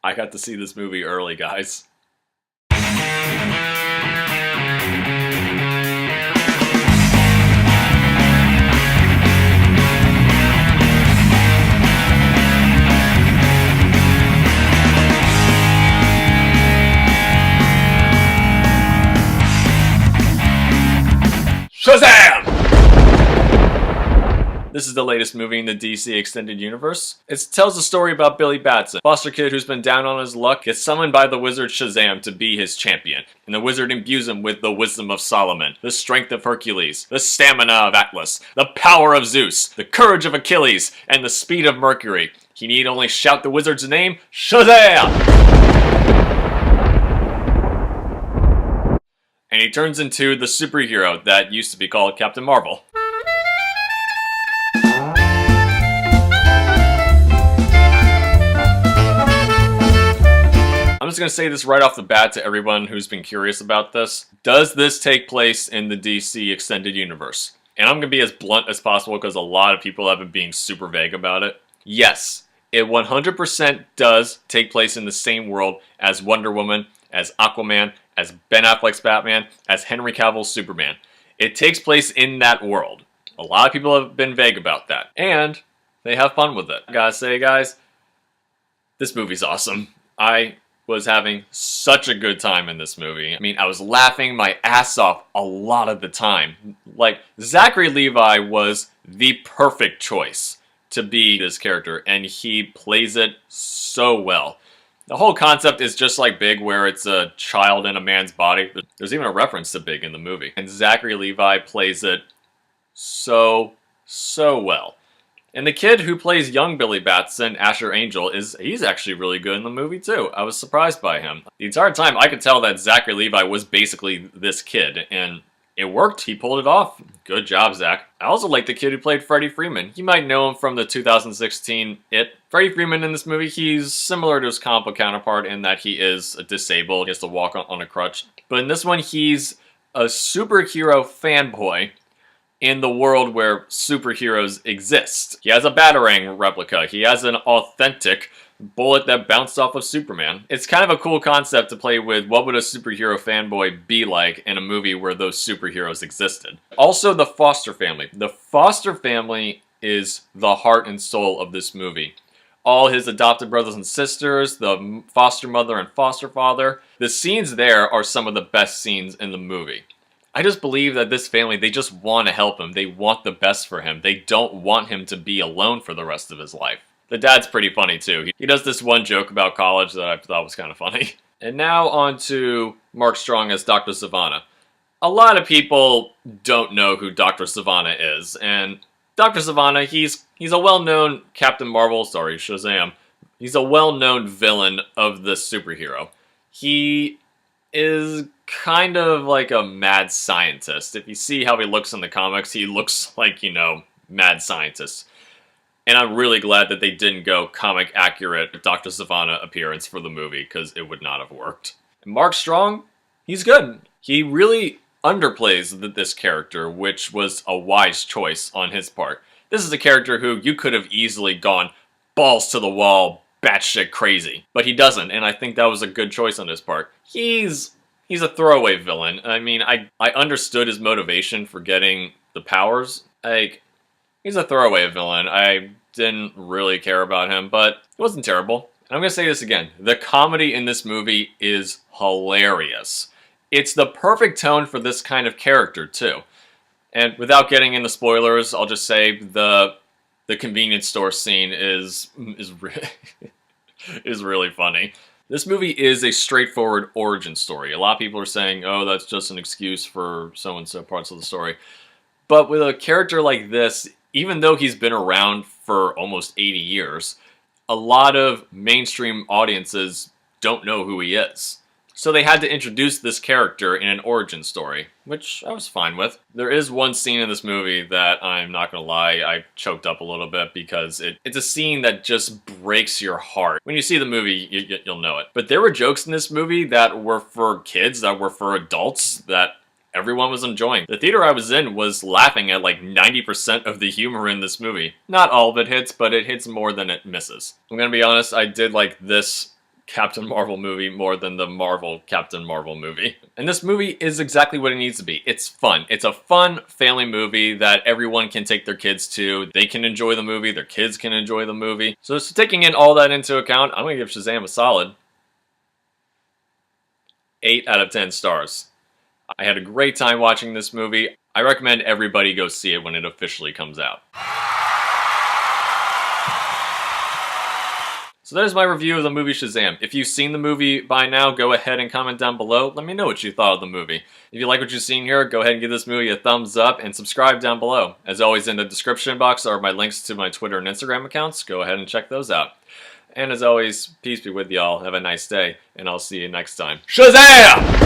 I got to see this movie early, guys. Shazam! This is the latest movie in the DC Extended Universe. It tells a story about Billy Batson, a foster kid who's been down on his luck, gets summoned by the wizard Shazam to be his champion. And the wizard imbues him with the wisdom of Solomon, the strength of Hercules, the stamina of Atlas, the power of Zeus, the courage of Achilles, and the speed of Mercury. He need only shout the wizard's name, Shazam! And he turns into the superhero that used to be called Captain Marvel. I'm just going to say this right off the bat to everyone who's been curious about this. Does this take place in the DC Extended Universe? And I'm going to be as blunt as possible because a lot of people have been being super vague about it. Yes, it 100% does take place in the same world as Wonder Woman, as Aquaman, as Ben Affleck's Batman, as Henry Cavill's Superman. It takes place in that world. A lot of people have been vague about that. And they have fun with it. I gotta say, guys, this movie's awesome. I was having such a good time in this movie. I mean, I was laughing my ass off a lot of the time. Like, Zachary Levi was the perfect choice to be this character, and he plays it so well. The whole concept is just like Big, where it's a child in a man's body. There's even a reference to Big in the movie. And Zachary Levi plays it so well. And the kid who plays young Billy Batson, Asher Angel, he's actually really good in the movie too. I was surprised by him. The entire time I could tell that Zachary Levi was basically this kid, and it worked. He pulled it off. Good job, Zach. I also like the kid who played Freddie Freeman. You might know him from the 2016 It. Freddie Freeman in this movie, he's similar to his comic book counterpart in that he is disabled. He has to walk on a crutch. But in this one, he's a superhero fanboy in the world where superheroes exist. He has a Batarang replica. He has an authentic bullet that bounced off of Superman. It's kind of a cool concept to play with. What would a superhero fanboy be like in a movie where those superheroes existed? Also, the foster family. The foster family is the heart and soul of this movie. All his adopted brothers and sisters, the foster mother and foster father. The scenes there are some of the best scenes in the movie. I just believe that this family, they just want to help him. They want the best for him. They don't want him to be alone for the rest of his life. The dad's pretty funny too. He does this one joke about college that I thought was kind of funny. And now on to Mark Strong as Dr. Sivana. A lot of people don't know who Dr. Sivana is. And Dr. Sivana, he's a well-known Captain Marvel, sorry, Shazam. He's a well-known villain of the superhero. He is kind of like a mad scientist. If you see how he looks in the comics, he looks like, you know, mad scientist. And I'm really glad that they didn't go comic accurate Dr. Sivana appearance for the movie, because it would not have worked. And Mark Strong, he's good. He really underplays this character, which was a wise choice on his part. This is a character who you could have easily gone balls to the wall, batshit crazy. But he doesn't, and I think that was a good choice on his part. He's a throwaway villain. I mean, I understood his motivation for getting the powers. Like, he's a throwaway villain. I didn't really care about him, but it wasn't terrible. And I'm going to say this again. The comedy in this movie is hilarious. It's the perfect tone for this kind of character, too. And without getting into spoilers, I'll just say the convenience store scene is really funny. This movie is a straightforward origin story. A lot of people are saying, oh, that's just an excuse for so-and-so parts of the story. But with a character like this, even though he's been around for almost 80 years, a lot of mainstream audiences don't know who he is. So they had to introduce this character in an origin story, which I was fine with. There is one scene in this movie that I'm not gonna lie, I choked up a little bit because it's a scene that just breaks your heart. When you see the movie, you'll know it. But there were jokes in this movie that were for kids, that were for adults, that everyone was enjoying. The theater I was in was laughing at like 90% of the humor in this movie. Not all of it hits, but it hits more than it misses. I'm gonna be honest, I did like this Captain Marvel movie more than the Marvel Captain Marvel movie. And this movie is exactly what it needs to be. It's fun. It's a fun family movie that everyone can take their kids to. They can enjoy the movie. Their kids can enjoy the movie. So taking in all that into account, I'm going to give Shazam a solid 8 out of 10 stars. I had a great time watching this movie. I recommend everybody go see it when it officially comes out. So there's my review of the movie Shazam. If you've seen the movie by now, go ahead and comment down below. Let me know what you thought of the movie. If you like what you've seen here, go ahead and give this movie a thumbs up and subscribe down below. As always, in the description box are my links to my Twitter and Instagram accounts. Go ahead and check those out. And as always, peace be with y'all. Have a nice day, and I'll see you next time. Shazam!